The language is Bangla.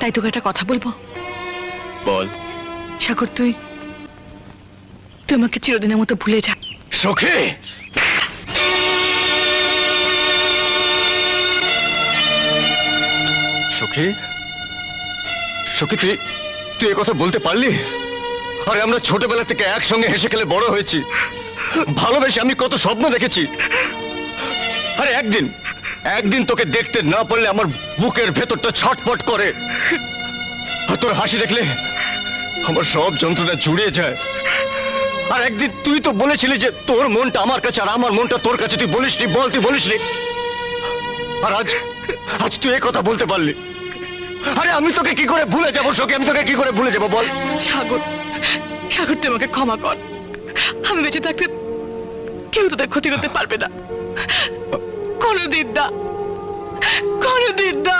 তাই তোকে একটা কথা বলবো। বল। সাগর, তুই আমাকে চিরদিনের মতো ভুলে যা। সখী, সখী, সখী, তুই কথা বলতে পারলি? আরে আমরা ছোটবেলা থেকে একসঙ্গে হেসে খেলে বড় হয়েছি, ভালোবেসে আমি কত স্বপ্ন দেখেছি। আরে একদিন তোকে দেখতে না পারলে আমার বুকের ভেতরটা ছটফট করে। আর তোর হাসি দেখলে আমার সব যন্ত্রণা জুড়িয়ে যায়। আর একদিন তুই তো বলেছিলি যে তোর মনটা আমার কাছে আর আমার মনটা তোর কাছে, তুই বলিসনি? বল, তুই বলিসনি? আর আজ তুই এই কথা বলতে পারলি? আরে আমি তোকে কি করে ভুলে যাবো সখী, আমি তোকে কি করে ভুলে যাবো বল? সাগর, সাগর, তুই আমাকে ক্ষমা কর। আমি বেঁচে থাকতে কেউ তোদের ক্ষতি করতে পারবে না, কোনোদিন না, কোনোদিন না।